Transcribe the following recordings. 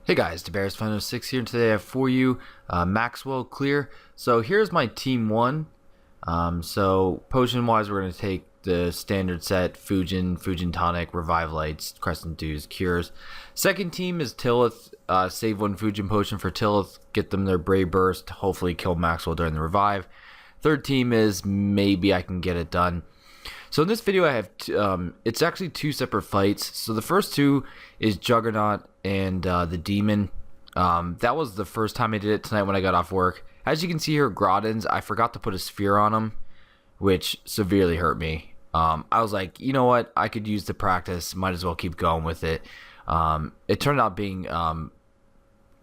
Hey guys, DeBearsFun06 here, and today I have for you Maxwell Clear. So here's my team 1. So potion wise, we're going to take the standard set: Fujin Tonic, Revive Lights, Crescent Dews, Cures. Second team is Lilith. Save 1 Fujin potion for Lilith, get them their Brave Burst, hopefully kill Maxwell during the revive. Third team is maybe I can get it done. So in this video I have, it's actually 2 separate fights. So the first 2 is Juggernaut and the Demon. That was the first time I did it tonight when I got off work. As you can see here, Groddens, I forgot to put a sphere on him, which severely hurt me. I was like, you know what, I could use the practice, might as well keep going with it. It turned out being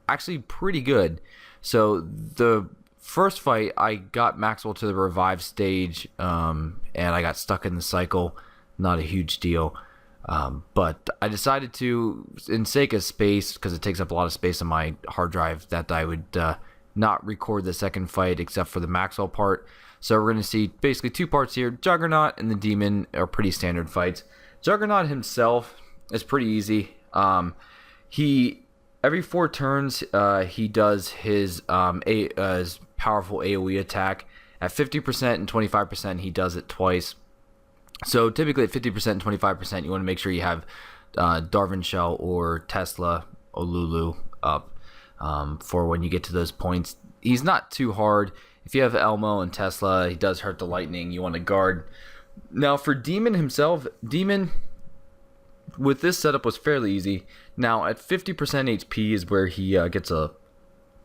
actually pretty good. So the first fight, I got Maxwell to the revive stage, and I got stuck in the cycle. Not a huge deal, but I decided to, in sake of space, because it takes up a lot of space on my hard drive, that I would not record the second fight except for the Maxwell part. So we're going to see basically 2 parts here. Juggernaut and the Demon are pretty standard fights. Juggernaut himself is pretty easy. Every 4 turns, he does his powerful AoE attack. At 50% and 25%, he does it twice. So typically at 50% and 25%, you want to make sure you have Dalvanshel or Tesla or Lulu up for when you get to those points. He's not too hard. If you have Elmo and Tesla, he does hurt the lightning. You want to guard. Now for Demon himself, Demon with this setup was fairly easy. Now at 50% HP is where he gets a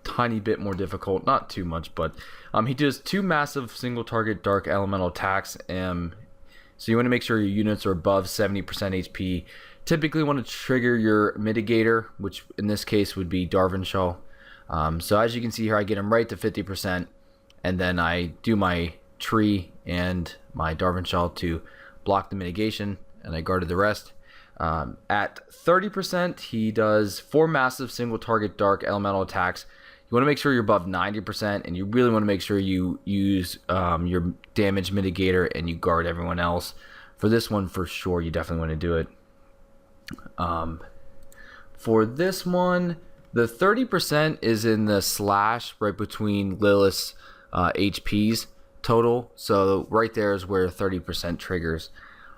tiny bit more difficult, not too much, but he does 2 massive single target dark elemental attacks. So you want to make sure your units are above 70% HP. Typically want to trigger your mitigator, which in this case would be Dalvanshel. So as you can see here, I get him right to 50%, and then I do my tree and my Dalvanshel to block the mitigation, and I guarded the rest. At 30%, he does 4 massive single target dark elemental attacks. You want to make sure you're above 90%, and you really want to make sure you use your damage mitigator and you guard everyone else. For this one, for sure, you definitely want to do it. For this one, the 30% is in the slash right between Lilith's HPs total. So right there is where 30% triggers.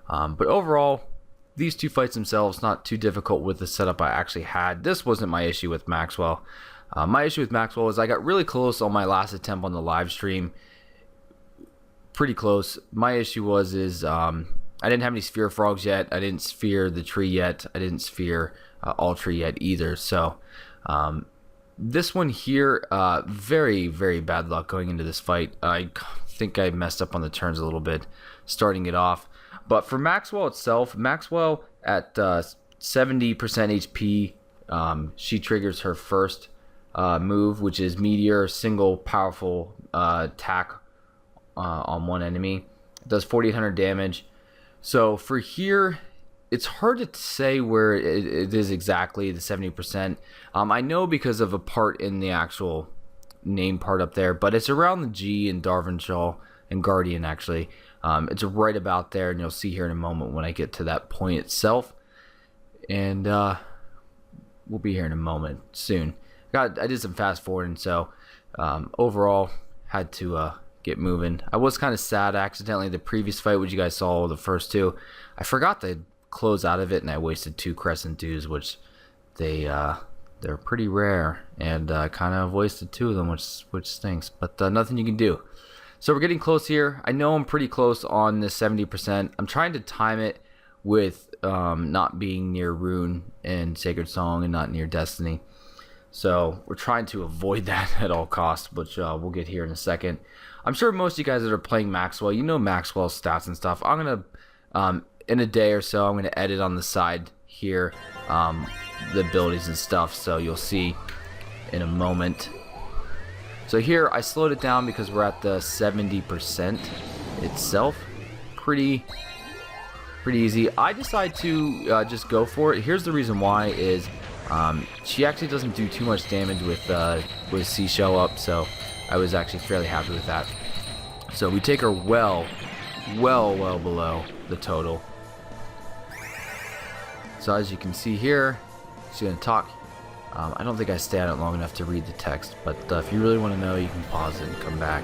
But overall, these 2 fights themselves, not too difficult with the setup I actually had. This wasn't my issue with Maxwell. My issue with Maxwell is I got really close on my last attempt on the live stream. Pretty close. My issue was I didn't have any sphere frogs yet. I didn't sphere the tree yet. I didn't sphere Altri yet either. So this one here, very, very bad luck going into this fight. I think I messed up on the turns a little bit starting it off. But for Maxwell itself, Maxwell at 70% HP, she triggers her first move, which is Meteor, single powerful attack on one enemy. It does 4,800 damage. So for here, it's hard to say where it is exactly, the 70%. I know because of a part in the actual name part up there, but it's around the G in Dalvanshel and Guardian actually. It's right about there, and you'll see here in a moment when I get to that point itself. And we'll be here in a moment soon. I did some fast forwarding, so overall had to get moving. I was kind of sad accidentally the previous fight, which you guys saw the first 2. I forgot to close out of it, and I wasted 2 Crescent Dews, which they're pretty rare, and kind of wasted 2 of them, which stinks. But nothing you can do. So we're getting close here. I know I'm pretty close on the 70%. I'm trying to time it with not being near Rune and Sacred Song and not near Destiny. So we're trying to avoid that at all costs, which we'll get here in a second. I'm sure most of you guys that are playing Maxwell, you know Maxwell's stats and stuff. I'm going to, in a day or so, I'm going to edit on the side here the abilities and stuff, so you'll see in a moment. So here I slowed it down because we're at the 70% itself. Pretty easy. I decided to just go for it. Here's the reason why is she actually doesn't do too much damage with Seashell up, so I was actually fairly happy with that. So we take her well below the total. So as you can see here, she's going to talk I don't think I stay on it long enough to read the text, but if you really want to know, you can pause it and come back.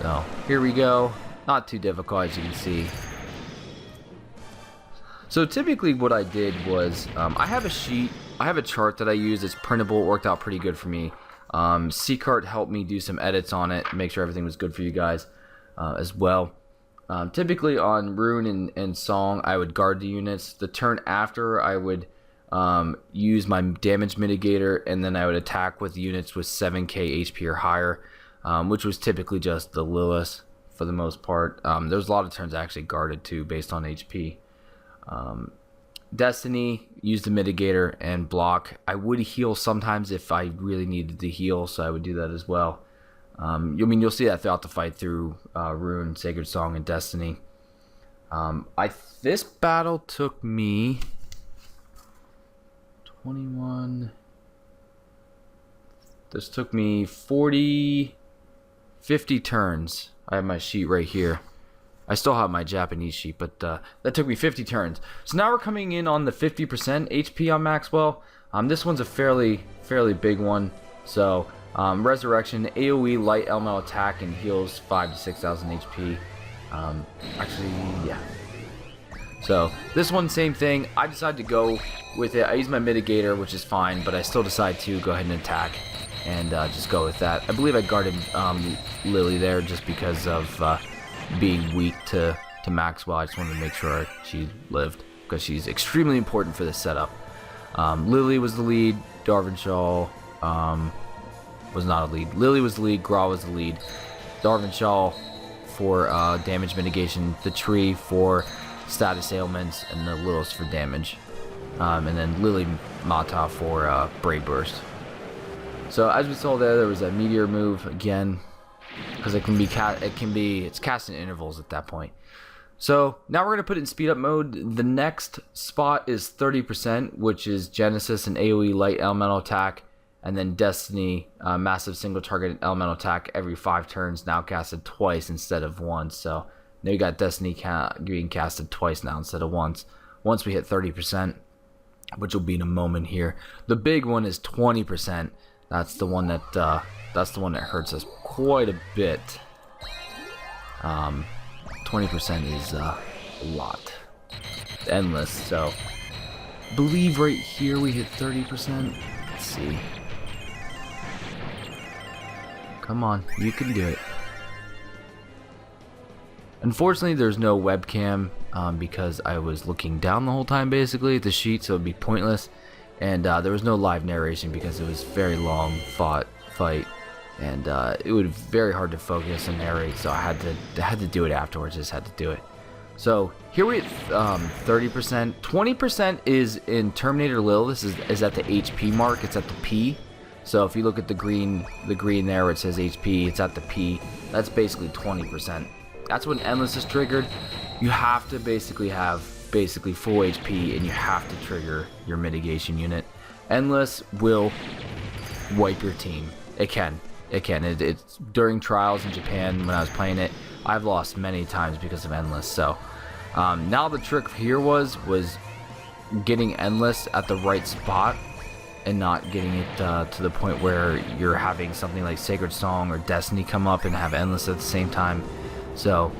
So here we go. Not too difficult, as you can see. So typically what I did was, I have a sheet, I have a chart that I use. It's printable. It worked out pretty good for me. C-Cart helped me do some edits on it, make sure everything was good for you guys as well. Typically on Rune and Song, I would guard the units. The turn after, I would use my damage mitigator, and then I would attack with units with 7k HP or higher, which was typically just the Lilith for the most part. There was a lot of turns I actually guarded too based on HP. Destiny, use the mitigator and block. I would heal sometimes if I really needed to heal, so I would do that as well. You'll see that throughout the fight through Rune, Sacred Song, and Destiny. This battle took me 21. This took me 50 turns. I have my sheet right here. I still have my Japanese sheet, but that took me 50 turns. So now we're coming in on the 50% HP on Maxwell. This one's a fairly big one. So Resurrection, AoE, light elemental attack, and heals 5,000 to 6,000 HP. Actually, yeah. So this one, same thing. I decided to go with it. I use my mitigator, which is fine, but I still decide to go ahead and attack and just go with that. I believe I guarded Lilly there just because of being weak to Maxwell. I just wanted to make sure she lived because she's extremely important for this setup. Lilly was the lead. Dalvanshel was not a lead. Lilly was the lead. Grah was the lead. Dalvanshel for damage mitigation. The tree for status ailments, and the Lilith for damage. And then Lilly Mata for Brave Burst. So as we saw there was a meteor move again, because it's cast in intervals at that point. So now we're gonna put it in speed up mode. The next spot is 30%, which is Genesis and AoE light elemental attack, and then Destiny massive single target elemental attack every 5 turns, now casted twice instead of once. So now you got Destiny being casted twice now instead of once. Once we hit 30%, which will be in a moment here. The big one is 20%. That's the one that hurts us quite a bit. 20% is a lot. Endless. So I believe right here we hit 30%. Let's see. Come on, you can do it. Unfortunately, there's no webcam because I was looking down the whole time basically at the sheet, so it'd be pointless. And there was no live narration because it was a very long fight, and it would be very hard to focus and narrate. So I had to do it afterwards. Just had to do it. So here we at 30%. 20% is in Terminator Lilith. This is at the HP mark. It's at the P. So if you look at the green there where it says HP, it's at the P. That's basically 20%. That's when Endless is triggered. You have to basically have full HP, and you have to trigger your mitigation unit. Endless will wipe your team. It can. It's during trials in Japan when I was playing it. I've lost many times because of Endless. So now the trick here was getting Endless at the right spot and not getting it to the point where you're having something like Sacred Song or Destiny come up and have Endless at the same time. So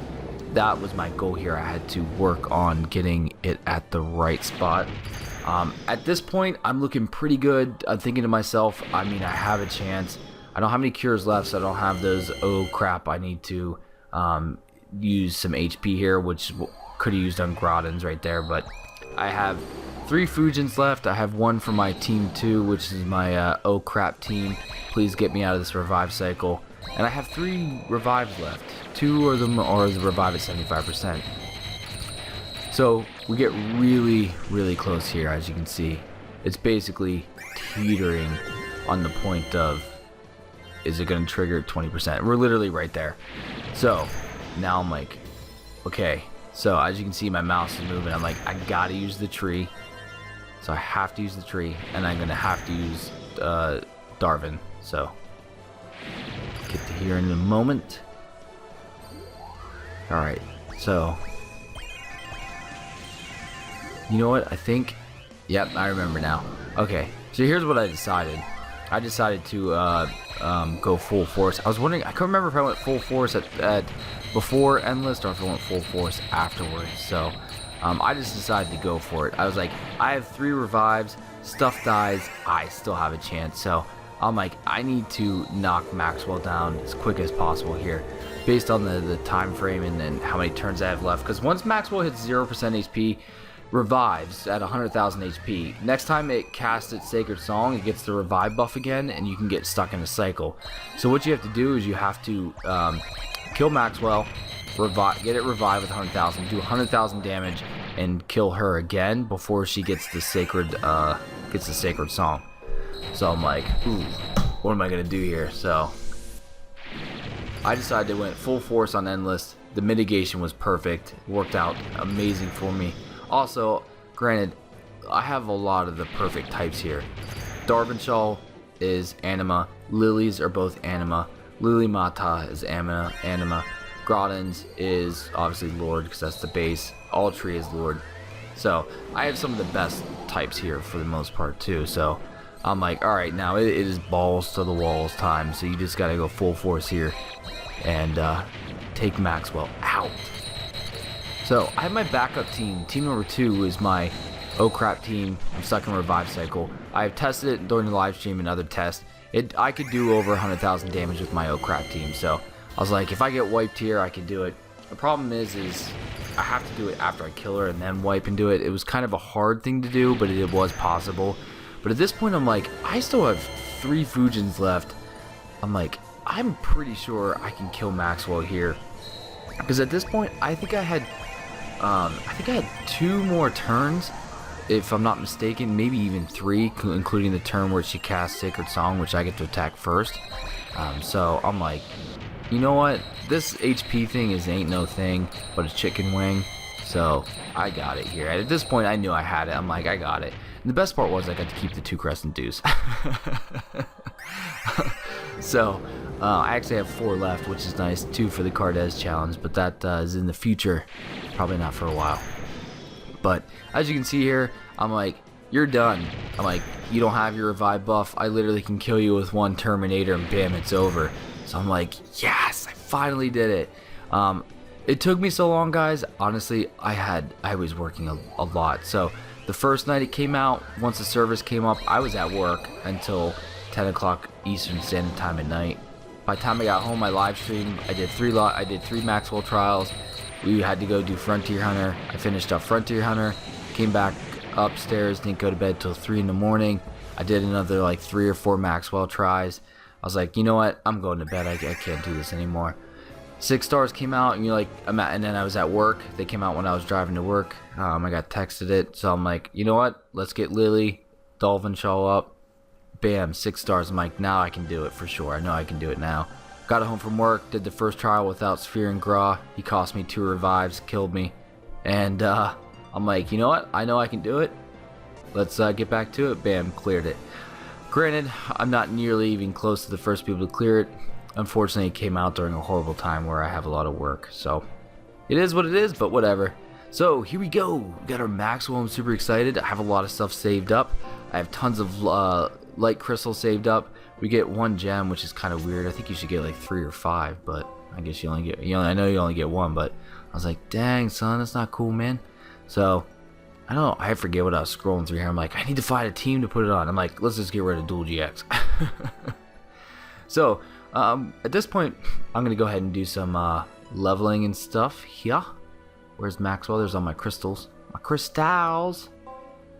that was my goal here. I had to work on getting it at the right spot. At this point, I'm looking pretty good. I'm thinking to myself, I mean, I have a chance. I don't have any cures left, so I don't have those, oh crap, I need to use some HP here, which could have used on Groddens right there, but I have 3 Fujins left. I have 1 for my team 2, which is my oh crap team. Please get me out of this revive cycle. And I have 3 revives left. 2 of them are the revive at 75%. So we get really close here, as you can see. It's basically teetering on the point of, is it going to trigger at 20%? We're literally right there. So now I'm like, okay. So as you can see, my mouse is moving. I'm like, I gotta use the tree. So I have to use the tree, and I'm gonna have to use Darwin. So get to here in a moment. Alright, so you know what? I think Yep, I remember now. Okay, so here's what I decided. I decided to go full force. I was wondering, I couldn't remember if I went full force at before Endless or if I went full force afterwards. So I just decided to go for it. I was like, I have 3 revives, stuff dies, I still have a chance. So I'm like, I need to knock Maxwell down as quick as possible here, based on the time frame and then how many turns I have left. Because once Maxwell hits 0% HP, revives at 100,000 HP. Next time it casts its Sacred Song, it gets the revive buff again, and you can get stuck in a cycle. So what you have to do is you have to kill Maxwell, get it revived with 100,000, do 100,000 damage, and kill her again before she gets the Sacred Song. So I'm like, ooh, what am I gonna do here? So I decided to went full force on Endless. The mitigation was perfect. It worked out amazing for me. Also, granted, I have a lot of the perfect types here. Dalvanshel is Anima. Lilies are both Anima. Lilly Mata is Anima. Grah is obviously Lord because that's the base. Altri is Lord. So I have some of the best types here for the most part too. So I'm like, all right, now it is balls to the walls time. So you just gotta go full force here and take Maxwell out. So I have my backup team. Team number 2 is my oh crap team. I'm stuck in revive cycle. I've tested it during the live stream and other tests. I could do over 100,000 damage with my oh crap team. So I was like, if I get wiped here, I can do it. The problem is I have to do it after I kill her and then wipe and do it. It was kind of a hard thing to do, but it was possible. But at this point, I'm like, I still have 3 Fujins left. I'm like, I'm pretty sure I can kill Maxwell here. Because at this point, I think I had 2 more turns, if I'm not mistaken, maybe even 3, including the turn where she casts Sacred Song, which I get to attack first. So I'm like, you know what? This HP thing ain't no thing but a chicken wing. So I got it here. At this point, I knew I had it. I'm like, I got it. And the best part was I got to keep the 2 Crescent Dews. So I actually have 4 left, which is nice. 2 for the Cardes challenge, but that is in the future. Probably not for a while. But as you can see here, I'm like, you're done. I'm like, you don't have your revive buff. I literally can kill you with 1 Terminator and bam, it's over. So I'm like, yes, I finally did it. It took me so long, guys. Honestly, I was working a lot. So the first night it came out, once the service came up, I was at work until 10 o'clock Eastern Standard Time at night. By the time I got home, I live streamed. I did 3 Maxwell trials. We had to go do Frontier Hunter. I finished up Frontier Hunter, came back upstairs, didn't go to bed till 3 in the morning. I did another like 3 or 4 Maxwell tries. I was like, you know what? I'm going to bed. I can't do this anymore. 6 stars came out, and and then I was at work. They came out when I was driving to work. I got texted it, so I'm like, you know what? Let's get Lilly, Dalvanshel up. Bam, 6 stars. I'm like, now I can do it for sure. I know I can do it now. Got home from work, did the first trial without Sphere and Grah. He cost me 2 revives, killed me. And I'm like, you know what? I know I can do it. Let's get back to it. Bam, cleared it. Granted, I'm not nearly even close to the first people to clear it. Unfortunately, it came out during a horrible time where I have a lot of work. So, it is what it is, but whatever. So, here we go. We got our Maxwell. I'm super excited. I have a lot of stuff saved up. I have tons of light crystals saved up. We get 1 gem, which is kind of weird. I think you should get like 3 or 5, but I guess I know you only get 1, but I was like, dang, son, that's not cool, man. So, I don't know, I forget what I was scrolling through here. I'm like, I need to find a team to put it on. I'm like, let's just get rid of Dual GX. So, at this point, I'm going to go ahead and do some leveling and stuff here. Where's Maxwell? There's all my crystals. My crystals.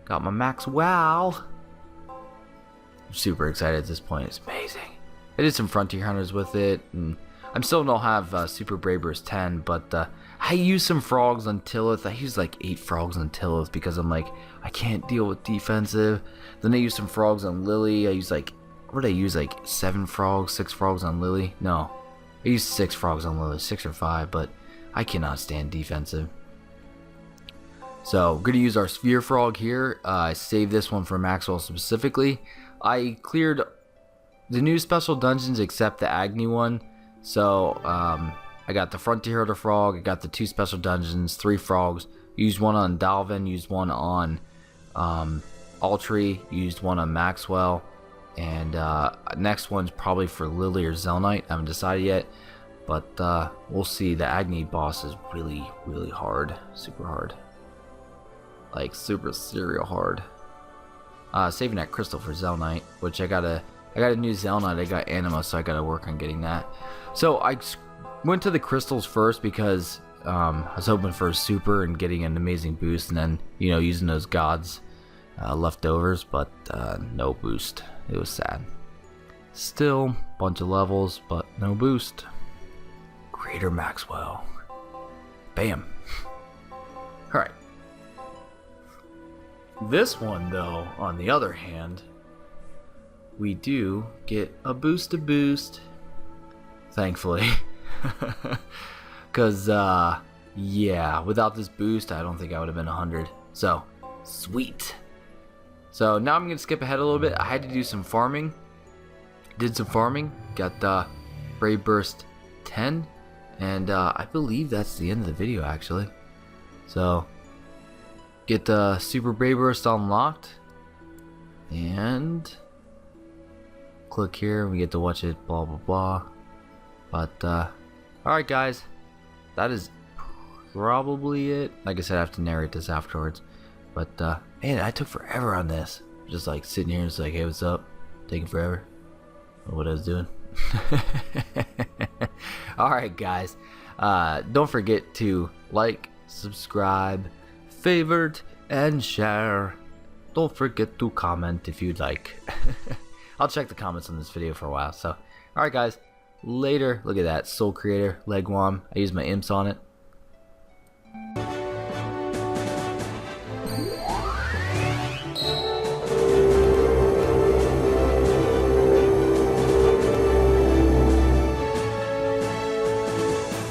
Got my Maxwell. I'm super excited at this point. It's amazing. I did some Frontier Hunters with it, and I still don't have Super Bravers 10, but I used some frogs on Lilith. I used like 8 frogs on Lilith because I'm like, I can't deal with defensive. Then I used some frogs on Lilly. I used like, what did I use? Like 7 frogs, 6 frogs on Lilly? No, I used 6 frogs on Lilly, 6 or 5, but I cannot stand defensive. So we're going to use our Sphere Frog here. I saved this one for Maxwell specifically. I cleared the new special dungeons except the Agni one. So I got the Frontier Hunter Frog. I got the 2 special dungeons, 3 frogs. Used one on Dalvin, used one on Altri, used one on Maxwell, and next one's probably for Lilly or Zelnite. I haven't decided yet, but we'll see. The Agni boss is really, really hard, super hard, like super serial hard. Saving that crystal for Zelnite, which I got a new Zelnite. I got Anima, so I gotta work on getting that. So I went to the crystals first because I was hoping for a super and getting an amazing boost, and then using those gods leftovers, but no boost. It was sad. Still bunch of levels, but no boost. Greater Maxwell. Bam. All right. This one, though, on the other hand, we do get a boost, thankfully. Because, yeah, without this boost, I don't think I would have been 100. So, sweet. So, now I'm going to skip ahead a little bit. I had to do some farming. Did some farming. Got the Brave Burst 10. And I believe that's the end of the video, actually. So, get the Super Brave Burst unlocked. And click here. We get to watch it, blah, blah, blah. But, alright, guys. That is probably it. Like I said, I have to narrate this afterwards. But, man, I took forever on this. Just like sitting here and it's like, hey, what's up? Taking forever. What I was doing. Alright, guys. Don't forget to like, subscribe, favorite, and share. Don't forget to comment if you'd like. I'll check the comments on this video for a while. So, alright, guys. Later. Look at that. Soul Creator, Legwand. I use my imps on it.